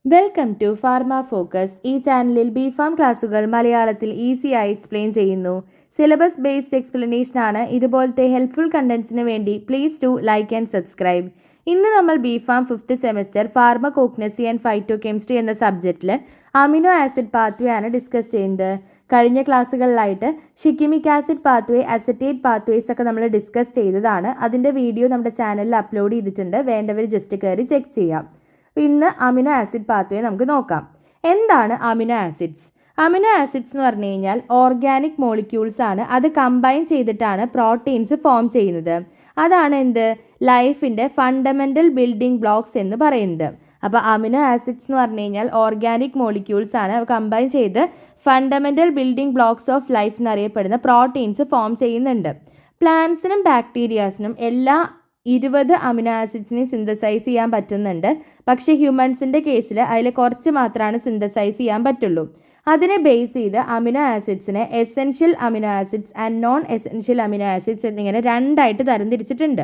Welcome to pharma focus. ഈ ചാനലിൽ BPharm ക്ലാസുകൾ മലയാളത്തിൽ ഈസിയായി എക്സ്പ്ലെയിൻ ചെയ്യുന്നു. സിലബസ് ബേസ്ഡ് എക്സ്പ്ലനേഷൻ ആണ്. ഇതുപോലത്തെ ഹെൽപ്ഫുൾ കണ്ടന്റ്സിന് വേണ്ടി please to like and subscribe. ഇന്ന് നമ്മൾ B Pharm 5th semester pharmacognosy and phytochemistry എന്ന സബ്ജക്റ്റിൽ അമിനോ ആസിഡ് പാത്വേ ആണ് ഡിസ്കസ് ചെയ്യുന്നത്. കഴിഞ്ഞ ക്ലാസ്സുകളിലായിട്ട് shikimic acid pathway, acetate pathways ഒക്കെ നമ്മൾ ഡിസ്കസ് ചെയ്തതാണ്. അതിൻ്റെ വീഡിയോ നമ്മുടെ ചാനലിൽ അപ്ലോഡ് ചെയ്തിട്ടുണ്ട്. വേണ്ടവർ ജസ്റ്റ് കയറി ചെക്ക് ചെയ്യാം. ഇന്ന് അമിനോ ആസിഡ് പാത്വേ നമുക്ക് നോക്കാം. എന്താണ് അമിനോ ആസിഡ്സ്? അമിനോ ആസിഡ്സ് എന്ന് പറഞ്ഞു കഴിഞ്ഞാൽ ഓർഗാനിക് മോളിക്യൂൾസ് ആണ്. അത് കമ്പൈൻ ചെയ്തിട്ടാണ് പ്രോട്ടീൻസ് ഫോം ചെയ്യുന്നത്. അതാണ് എന്ത് ലൈഫിൻ്റെ ഫണ്ടമെൻ്റൽ ബിൽഡിംഗ് ബ്ലോക്സ് എന്ന് പറയുന്നത്. അപ്പോൾ അമിനോ ആസിഡ്സ് എന്ന് പറഞ്ഞു കഴിഞ്ഞാൽ ഓർഗാനിക് മോളിക്യൂൾസ് ആണ്. അത് കമ്പൈൻ ചെയ്ത് fundamental building blocks of life എന്നറിയപ്പെടുന്ന പ്രോട്ടീൻസ് ഫോം ചെയ്യുന്നുണ്ട്. പ്ലാന്റ്സിനും ബാക്ടീരിയാസിനും എല്ലാ 20 അമിനോ ആസിഡ്സിനെ സിന്തസൈസ് ചെയ്യാൻ പറ്റുന്നുണ്ട്. പക്ഷേ ഹ്യൂമൻസിൻ്റെ കേസിൽ അതിൽ കുറച്ച് മാത്രമാണ് സിന്തസൈസ് ചെയ്യാൻ പറ്റുള്ളൂ. അതിനെ ബേസ് ചെയ്ത് അമിനോ ആസിഡ്സിനെ essential amino acids and non essential amino acids എന്നിങ്ങനെ രണ്ടായിട്ട് തരംതിരിച്ചിട്ടുണ്ട്.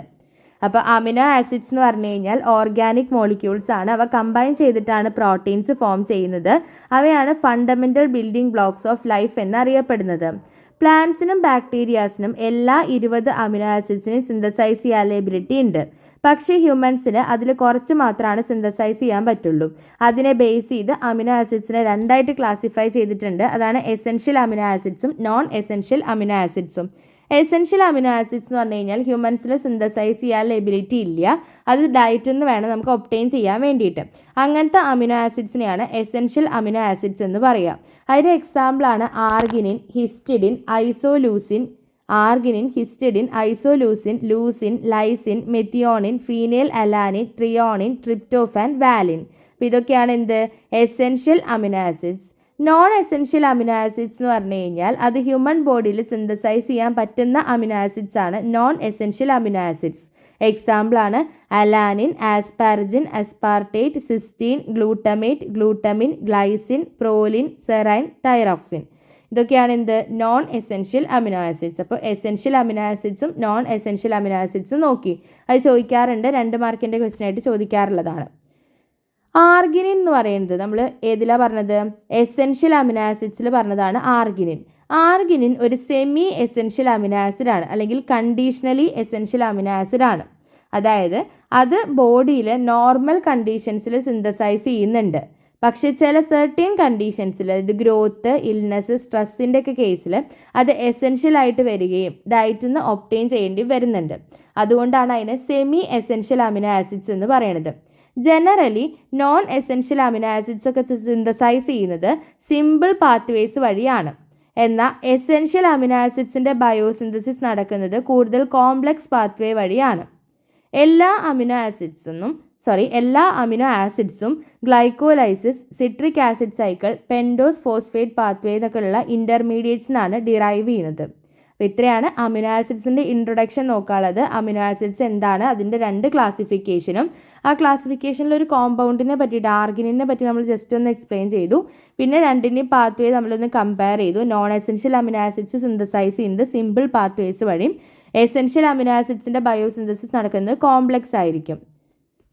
അപ്പോൾ അമിനോ ആസിഡ്സ് എന്ന് പറഞ്ഞു കഴിഞ്ഞാൽ ഓർഗാനിക് മോളിക്യൂൾസ് ആണ്. അവ കമ്പൈൻ ചെയ്തിട്ടാണ് പ്രോട്ടീൻസ് ഫോം ചെയ്യുന്നത്. അവയാണ് fundamental building blocks of life എന്നറിയപ്പെടുന്നത്. പ്ലാന്റ്സിനും ബാക്ടീരിയാസിനും എല്ലാ 20 അമിനോ ആസിഡ്സിനും സിന്തസൈസ് ചെയ്യാൻ എബിലിറ്റി ഉണ്ട്. പക്ഷേ ഹ്യൂമൻസിന് അതിൽ കുറച്ച് മാത്രമാണ് സിന്തസൈസ് ചെയ്യാൻ പറ്റുള്ളൂ. അതിനെ ബേസ് ചെയ്ത് അമിനോ ആസിഡ്സിനെ രണ്ടായിട്ട് ക്ലാസിഫൈ ചെയ്തിട്ടുണ്ട്. അതാണ് എസെൻഷ്യൽ അമിനോ ആസിഡ്സും നോൺ എസെൻഷ്യൽ അമിനോ ആസിഡ്സും. എസെൻഷ്യൽ അമിനോ ആസിഡ്സ് എന്ന് പറഞ്ഞു കഴിഞ്ഞാൽ ഹ്യൂമൻസിൽ സിന്തസൈസ് ചെയ്യാൻ എബിലിറ്റി ഇല്ല. അത് ഡയറ്റിൽ നിന്ന് വേണം നമുക്ക് ഒബ്റ്റെയിൻ ചെയ്യാൻ വേണ്ടിയിട്ട്. അങ്ങനത്തെ അമിനോ ആസിഡ്സിനെയാണ് എസെൻഷ്യൽ അമിനോ ആസിഡ്സ് എന്ന് പറയുക. അതിൻ്റെ എക്സാമ്പിളാണ് arginine, histidine, isoleucine, leucine, lysine, methionine, phenylalanine, threonine, tryptophan, valine. അപ്പോൾ ഇതൊക്കെയാണ് എന്ത് essential amino acids. Non essential amino acids എന്ന് പറഞ്ഞു കഴിഞ്ഞാൽ അത് ഹ്യൂമൻ ബോഡിയിൽ സിന്തസൈസ് ചെയ്യാൻ പറ്റുന്ന അമിനോ ആസിഡ്സ് ആണ് നോൺ എസെൻഷ്യൽ അമിനോ ആസിഡ്സ്. എക്സാമ്പിളാണ് alanine, asparagine, aspartate, cysteine, glutamine, glycine, proline, serine, thyroxine. ഇതൊക്കെയാണ് എന്ത് നോൺ എസെൻഷ്യൽ അമിനോ ആസിഡ്സ്. അപ്പോൾ എസെൻഷ്യൽ അമിനോ ആസിഡ്സും നോൺ എസെൻഷ്യൽ അമിനോ ആസിഡ്സും നോക്കി. അത് ചോദിക്കാറുണ്ട്, 2 മാർക്കിൻ്റെ ക്വസ്റ്റ്യൻ ആയിട്ട് ചോദിക്കാറുള്ളതാണ്. ആർഗിനിൻ എന്ന് പറയുന്നത് നമ്മൾ ഏതിലാണ് പറഞ്ഞത്? എസെൻഷ്യൽ അമിനോ ആസിഡ്സിൽ പറഞ്ഞതാണ് ആർഗിനിൻ. ആർഗിനിൻ ഒരു സെമി എസെൻഷ്യൽ അമിനോ ആസിഡ് ആണ്, അല്ലെങ്കിൽ കണ്ടീഷണലി എസെൻഷ്യൽ അമിനോ ആസിഡ് ആണ്. അതായത് അത് ബോഡിയിൽ നോർമൽ കണ്ടീഷൻസിൽ സിന്തസൈസ് ചെയ്യുന്നുണ്ട്. പക്ഷേ ചില സെർട്ടൈൻ കണ്ടീഷൻസിൽ, ഇത് ഗ്രോത്ത്, ഇൽനെസ്, സ്ട്രെസ്സിൻ്റെ ഒക്കെ കേസിൽ അത് എസെൻഷ്യൽ ആയിട്ട് വരികയും ഡയറ്റിൽ നിന്ന് ഒബ്റ്റെയിൻ ചെയ്യേണ്ടി വരുന്നുണ്ട്. അതുകൊണ്ടാണ് അതിനെ സെമി എസെൻഷ്യൽ അമിനോ ആസിഡ്സ് എന്ന് പറയുന്നത്. Generally non essential amino acids ഒക്കെ സിന്തസൈസ് ചെയ്യുന്നത് സിമ്പിൾ പാത്വേസ് വഴിയാണ്. എന്നാൽ എസെൻഷ്യൽ അമിനോ ആസിഡ്സിൻ്റെ ബയോസിന്തസിസ് നടക്കുന്നത് കൂടുതൽ കോംപ്ലക്സ് പാത്വേ വഴിയാണ്. എല്ലാ അമിനോ ആസിഡ്സും glycolysis, citric acid cycle, pentose phosphate pathway എന്നൊക്കെയുള്ള ഇൻ്റർമീഡിയറ്റ്സിനാണ് ഡിറൈവ് ചെയ്യുന്നത്. അപ്പോൾ ഇത്രയാണ് അമിനോ ആസിഡ്സിൻ്റെ ഇൻട്രൊഡക്ഷൻ നോക്കാനുള്ളത്. അമിനോ ആസിഡ്സ് എന്താണ്, അതിൻ്റെ 2 ക്ലാസിഫിക്കേഷനും ആ ക്ലാസിഫിക്കേഷനിൽ ഒരു കോമ്പൗണ്ടിനെ പറ്റിയിട്ട് ആർഗിനിനെ പറ്റി നമ്മൾ ജസ്റ്റ് ഒന്ന് എക്സ്പ്ലെയിൻ ചെയ്തു. പിന്നെ 2ൻ്റെയും പാത്വേ നമ്മളൊന്ന് കമ്പയർ ചെയ്തു. Non essential amino acids synthesize ചെയ്യുന്നത് സിമ്പിൾ പാത്വേസ് വഴി, എസെൻഷ്യൽ അമിനോ ആസിഡ്സിൻ്റെ ബയോസിന്തസിസ് നടക്കുന്നത് കോംപ്ലക്സ് ആയിരിക്കും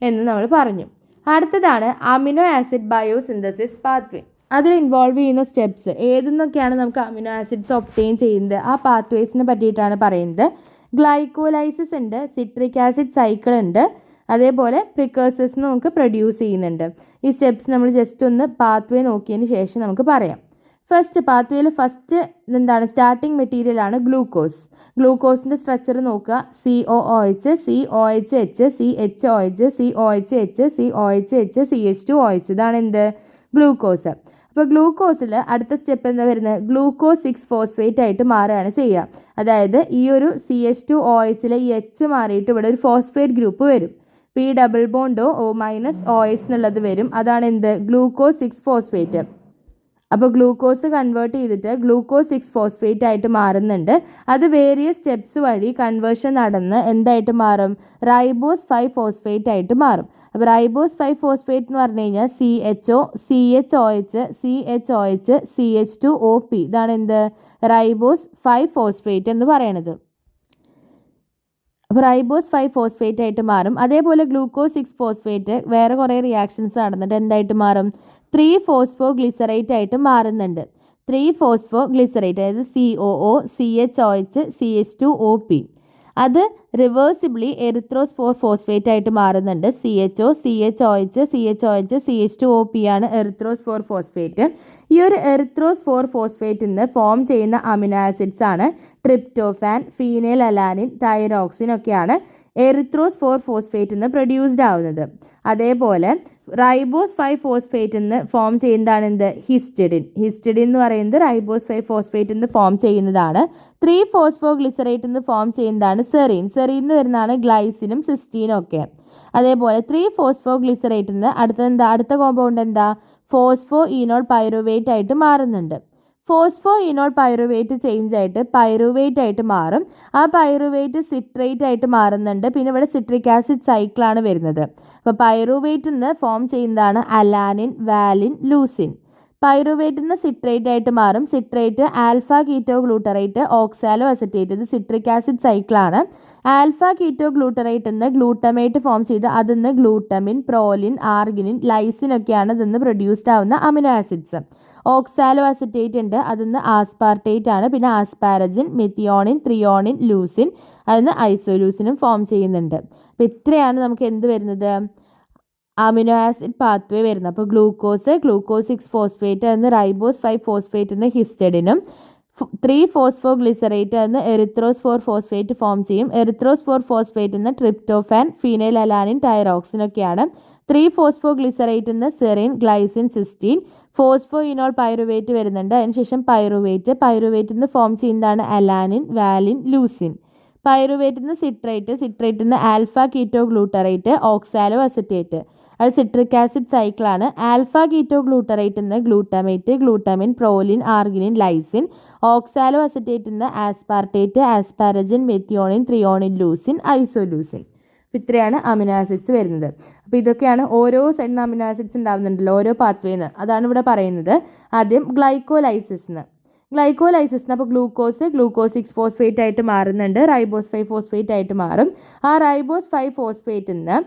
എന്ന് നമ്മൾ പറഞ്ഞു. അടുത്തതാണ് അമിനോ ആസിഡ് ബയോസിന്തസിസ് പാത്വേ. അതിൽ ഇൻവോൾവ് ചെയ്യുന്ന സ്റ്റെപ്സ് ഏതെന്നൊക്കെയാണ് നമുക്ക് അമിനോ ആസിഡ്സ് ഒബ്റ്റെയിൻ ചെയ്യുന്നത്, ആ പാത്വേസിനെ പറ്റിയിട്ടാണ് പറയുന്നത്. ഗ്ലൈക്കോലൈസിസ് ഉണ്ട്, സിട്രിക് ആസിഡ് സൈക്കിൾ ഉണ്ട്, അതേപോലെ പ്രിക്കേഴ്സേഴ്സ് നമുക്ക് പ്രൊഡ്യൂസ് ചെയ്യുന്നുണ്ട്. ഈ സ്റ്റെപ്സ് നമ്മൾ ജസ്റ്റ് ഒന്ന് പാത്വേ നോക്കിയതിന് ശേഷം നമുക്ക് പറയാം. പാത്വേയിൽ ഫസ്റ്റ് എന്താണ്, സ്റ്റാർട്ടിംഗ് മെറ്റീരിയൽ ആണ് ഗ്ലൂക്കോസ്. ഗ്ലൂക്കോസിൻ്റെ സ്ട്രക്ചർ നോക്കുക. COOH, COHH, CHOH, COHH, COHH, CH2OH. ഇതാണ് എന്ത് ഗ്ലൂക്കോസ്. അപ്പോൾ ഗ്ലൂക്കോസിൽ അടുത്ത സ്റ്റെപ്പ് എന്താ വരുന്നത്? ഗ്ലൂക്കോസ് 6 ഫോസ്ഫേറ്റ് ആയിട്ട് മാറുകയാണ് ചെയ്യുക. അതായത് ഈ ഒരു CH2OHലെ ഈ H മാറിയിട്ട് ഇവിടെ ഒരു ഫോസ്ഫേറ്റ് ഗ്രൂപ്പ് വരും. P ഡബിൾ ബോണ്ടോ O-OH എന്നുള്ളത് വരും. അതാണ് എന്ത് ഗ്ലൂക്കോസ് 6 ഫോസ്ഫേറ്റ്. അപ്പോൾ ഗ്ലൂക്കോസ് കൺവേർട്ട് ചെയ്തിട്ട് ഗ്ലൂക്കോസ് 6 ഫോസ്ഫേറ്റ് ആയിട്ട് മാറുന്നുണ്ട്. അത് വേരിയസ് സ്റ്റെപ്സ് വഴി കൺവേർഷൻ നടന്ന് എന്തായിട്ട് മാറും? റൈബോസ് 5 ഫോസ്ഫേറ്റ് ആയിട്ട് മാറും. അപ്പോൾ റൈബോസ് 5 ഫോസ്ഫേറ്റ് എന്ന് പറഞ്ഞു കഴിഞ്ഞാൽ CHO, CHOH, CHOH, CH2OP. ഇതാണ് എന്ത് റൈബോസ് 5 ഫോസ്ഫേറ്റ് എന്ന് പറയണത്. അപ്പോൾ റൈബോസ് 5 ഫോസ്ഫേറ്റ് ആയിട്ട് മാറും. അതേപോലെ ഗ്ലൂക്കോസ് 6 ഫോസ്ഫേറ്റ് വേറെ കുറേ റിയാക്ഷൻസ് നടന്നിട്ട് എന്തായിട്ട് മാറും? 3 ഫോസ്ഫോ ഗ്ലിസറേറ്റ് ആയിട്ട് മാറുന്നുണ്ട്. 3 ഫോസ്ഫോ ഗ്ലിസറേറ്റ്, അതായത് COO, CHOH, CH2OP. അത് റിവേഴ്സിബിളി എറിത്രോസ്പോർ ഫോസ്ഫേറ്റ് ആയിട്ട് മാറുന്നുണ്ട്. CHO, CHOH, CHOH, CH2OP ആണ് എറിത്രോസ്പോർ ഫോസ്ഫേറ്റ്. ഈ ഒരു എറിത്രോസ്പോർ ഫോസ്ഫേറ്റിൽ നിന്ന് ഫോം ചെയ്യുന്ന അമിനോ ആസിഡ്സ് ആണ് ട്രിപ്റ്റോഫാൻ, ഫീനൈൽ അലാനിൻ, തൈറോക്സിൻ ഒക്കെയാണ് എറിത്രോസ്പോർ ഫോസ്ഫേറ്റിൽ നിന്ന് പ്രൊഡ്യൂസ്ഡ് ആവുന്നത്. അതേപോലെ റൈബോസ് 5 ഫോസ്ഫേറ്റിൽ നിന്ന് ഫോം ചെയ്യുന്നതാണ് എന്ത്? ഹിസ്റ്റഡിൻ. ഹിസ്റ്റഡിൻ എന്ന് പറയുന്നത് റൈബോസ് 5 ഫോസ്ഫേറ്റിൽ നിന്ന് ഫോം ചെയ്യുന്നതാണ്. 3 ഫോസ്ഫോ ഗ്ലിസറേറ്റിൽ നിന്ന് ഫോം ചെയ്യുന്നതാണ് സെറീൻ. സെറീൻ എന്ന് വരുന്നതാണ് ഗ്ലൈസിനും സിസ്റ്റീനും ഒക്കെ. അതേപോലെ 3 ഫോസ്ഫോ ഗ്ലിസറേറ്റിൽ നിന്ന് അടുത്ത കോമ്പൗണ്ട് എന്താ? ഫോസ്ഫോ ഈനോൾ പൈറുവേറ്റ് ആയിട്ട് മാറുന്നുണ്ട്. ഫോസ്ഫോ ഈനോൾ പൈറുവേറ്റ് ചേഞ്ച് ആയിട്ട് പൈറുവേറ്റ് ആയിട്ട് മാറും. ആ പൈറുവേറ്റ് സിട്രേറ്റ് ആയിട്ട് മാറുന്നുണ്ട്. പിന്നെ ഇവിടെ സിട്രിക് ആസിഡ് സൈക്കിളാണ് വരുന്നത്. അപ്പോൾ പൈറുവേറ്റിൽ നിന്ന് ഫോം ചെയ്യുന്നതാണ് അലാനിൻ, വാലിൻ, ലൂസിൻ. പൈറുവേറ്റിൽ നിന്ന് സിട്രേറ്റ് ആയിട്ട് മാറും. Citrate alpha ketoglutarate, oxaloacetate. ഇത് സിട്രിക് ആസിഡ് സൈക്കിളാണ്. ആൽഫ കീറ്റോ ഗ്ലൂട്ടറേറ്റ് നിന്ന് ഗ്ലൂട്ടമേറ്റ് ഫോം ചെയ്ത് അതിൽ നിന്ന് ഗ്ലൂട്ടമിൻ, പ്രോലിൻ, ആർഗിനിൻ, ലൈസിൻ ഒക്കെയാണ് ഇതിൽ നിന്ന് പ്രൊഡ്യൂസ്ഡ് ആവുന്ന അമിനോ ആസിഡ്സ്. ഓക്സാലോ അസറ്റേറ്റ് ഉണ്ട്, അതിൽ നിന്ന് ആസ്പാർട്ടേറ്റ് ആണ്. പിന്നെ ആസ്പാരജിൻ, മെത്തിയോണിൻ, ത്രിയോണിൻ, ലൂസിൻ, അതിൽ നിന്ന് ഐസോലൂസിനും ഫോം ചെയ്യുന്നുണ്ട്. അപ്പോൾ ഇത്രയാണ് നമുക്ക് എന്ത് വരുന്നത്? അമിനോ ആസിഡ് പാത്വേ വരുന്നത്. അപ്പോൾ ഗ്ലൂക്കോസ് 6 ഫോസ്ഫേറ്റ് എന്ന് റൈബോസ് 5 ഫോസ്ഫേറ്റ് എന്ന് ഹിസ്റ്റഡിനും, 3 ഫോസ്ഫോ ഗ്ലിസറേറ്റ് എന്ന് എറിത്രോസ്പോർ ഫോസ്ഫേറ്റ് ഫോം ചെയ്യും. എറിത്രോസ്പോർ ഫോസ്ഫേറ്റ് എന്ന് ട്രിപ്റ്റോഫാൻ, ഫീനൈൽ അലാനിൻ, തൈറോക്സിൻ ഒക്കെയാണ്. 3 ഫോസ്ഫോ ഗ്ലിസറേറ്റ് എന്ന് serine, glycine, cysteine. Phosphoenolpyruvate വരുന്നുണ്ട്. അതിനുശേഷം പൈറുവേറ്റിൽ നിന്ന് ഫോം ചെയ്യുന്നതാണ് അലാനിൻ, വാലിൻ, ലൂസിൻ. പൈറുവേറ്റിൽ നിന്ന് സിട്രേറ്റിൽ നിന്ന് alpha ketoglutarate, oxaloacetate. അത് സിട്രിക് ആസിഡ് സൈക്കിളാണ്. ആൽഫ കീറ്റോ ഗ്ലൂട്ടറേറ്റിൽ നിന്ന് glutamate, glutamine, proline, arginine, lysine. ഓക്സാലോ അസറ്റേറ്റിൽ നിന്ന് aspartate, asparagine, methionine, threonine, leucine, isoleucine. ഇത്രയാണ് അമിനോ ആസിഡ്സ് വരുന്നത്. അപ്പോൾ ഇതൊക്കെയാണ് ഓരോ സൈഡിൽ അമിനോ ആസിഡ്സ് ഉണ്ടാവുന്നുണ്ടല്ലോ ഓരോ പാത്വേന്ന്, അതാണ് ഇവിടെ പറയുന്നത്. ആദ്യം ഗ്ലൈക്കോലൈസിസ്. അപ്പോൾ ഗ്ലൂക്കോസ് 6 ഫോസ്ഫേറ്റ് ആയിട്ട് മാറുന്നുണ്ട്. റൈബോസ് 5 ഫോസ്ഫേറ്റ് ആയിട്ട് മാറും. ആ റൈബോസ് 5 ഫോസ്ഫേറ്റിൽ നിന്ന്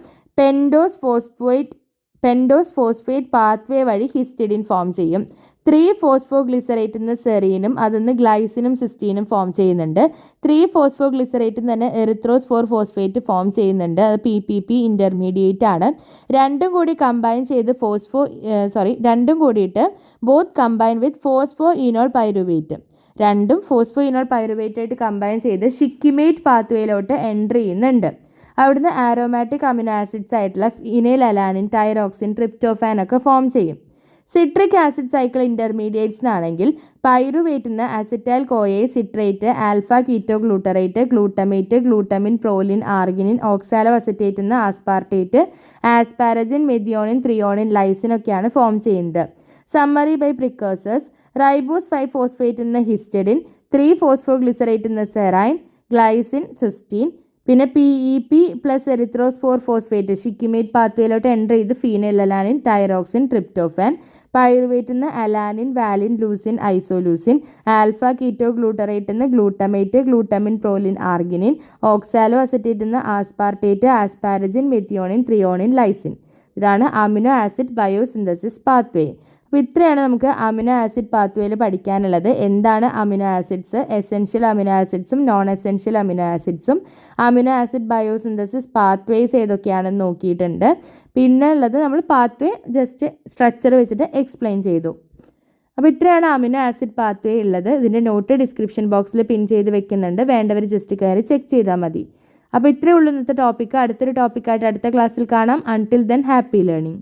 പെൻഡോസ് ഫോസ്ഫേറ്റ് പാത്വേ വഴി ഹിസ്റ്റഡിൻ ഫോം ചെയ്യും. 3 ഫോസ്ഫോ ഗ്ലിസറേറ്റിൽ നിന്ന് സെറീനും അതിൽ നിന്ന് ഗ്ലൈസിനും സിസ്റ്റീനും ഫോം ചെയ്യുന്നുണ്ട്. 3 ഫോസ്ഫോ ഗ്ലിസറേറ്റിൽ തന്നെ എറിത്രോസ്പോർ ഫോസ്ഫേറ്റ് ഫോം ചെയ്യുന്നുണ്ട്. അത് PPP ഇൻ്റർമീഡിയറ്റ് ആണ്. രണ്ടും കൂടി കമ്പൈൻ ചെയ്ത് രണ്ടും കൂടിയിട്ട് both combine with phosphoenolpyruvate. രണ്ടും ഫോസ്ഫോ ഈനോൾ പൈറുവേറ്റ് ആയിട്ട് കമ്പൈൻ ചെയ്ത് ഷിക്കിമേറ്റ് പാത്വേയിലോട്ട് എൻട്രി ചെയ്യുന്നുണ്ട്. അവിടുന്ന് ആരോമാറ്റിക് അമിനോ ആസിഡ്സ് ആയിട്ടുള്ള ഫീനൈൽ അലാനിൻ, തൈറോക്സിൻ, ട്രിപ്റ്റോഫാൻ ഒക്കെ ഫോം ചെയ്യും. സിട്രിക് ആസിഡ് സൈക്കിൾ ഇൻ്റർമീഡിയറ്റ്സിനാണെങ്കിൽ പൈറുവേറ്റിൽ നിന്ന് അസിറ്റൈൽ കോയെ, citrate, alpha ketoglutarate, glutamate, glutamine, proline, arginine, ഓക്സാലോ അസറ്റേറ്റിൽ നിന്ന് aspartate, asparagine, methionine, threonine, lysine ഒക്കെയാണ് ഫോം ചെയ്യുന്നത്. സമ്മറി ബൈ പ്രിക്കേഴ്സേഴ്സ്: റൈബോസ് 5 ഫോസ്ഫേറ്റിൽ നിന്ന് ഹിസ്റ്റഡിൻ, 3 ഫോസ്ഫോ ഗ്ലിസറേറ്റിൽ നിന്ന് സെറൈൻ, ഗ്ലൈസിൻ, സിസ്റ്റീൻ. പിന്നെ PEP plus erythrose four phosphate shikimate പാത്വേയിലോട്ട് എൻ്റർ ചെയ്ത് ഫീനൈൽ അലാനിൻ, തൈറോക്സിൻ, ട്രിപ്റ്റോഫാൻ. പൈറുവേറ്റിൽ നിന്ന് alanine, valine, leucine, isoleucine. Alpha കീറ്റോ ഗ്ലൂട്ടറേറ്റിൽ നിന്ന് ഗ്ലൂട്ടമേറ്റ്, ഗ്ലൂട്ടമിൻ, പ്രോലിൻ, ആർഗിനിൻ. ഓക്സാലോ അസറ്റേറ്റിൽ നിന്ന് aspartate, asparagine, methionine, threonine, lysine. ഇതാണ് അമിനോ ആസിഡ് ബയോസിന്തസിസ് പാത്വേ. അപ്പോൾ ഇത്രയാണ് നമുക്ക് അമിനോ ആസിഡ് പാത്വേയിൽ പഠിക്കാനുള്ളത്. എന്താണ് അമിനോ ആസിഡ്സ്, എസെൻഷ്യൽ അമിനോ ആസിഡ്സും നോൺ എസെൻഷ്യൽ അമിനോ ആസിഡ്സും, അമിനോ ആസിഡ് ബയോസിന്തസിസ് പാത്വേസ് ഏതൊക്കെയാണെന്ന് നോക്കിയിട്ടുണ്ട്. പിന്നെ ഉള്ളത് നമ്മൾ പാത്വേ ജസ്റ്റ് സ്ട്രക്ചർ വെച്ചിട്ട് എക്സ്പ്ലെയിൻ ചെയ്തു. അപ്പോൾ ഇത്രയാണ് അമിനോ ആസിഡ് പാത്വേ ഉള്ളത്. ഇതിൻ്റെ നോട്ട് ഡിസ്ക്രിപ്ഷൻ ബോക്സിൽ പിൻ ചെയ്ത് വെക്കുന്നുണ്ട്, വേണ്ടവർ ജസ്റ്റ് കയറി ചെക്ക് ചെയ്താൽ മതി. അപ്പോൾ ഇത്രയേ ഉള്ളൂ ഇന്നത്തെ ടോപ്പിക്ക്. അടുത്തൊരു ടോപ്പിക്കായിട്ട് അടുത്ത ക്ലാസ്സിൽ കാണാം. Until then happy learning.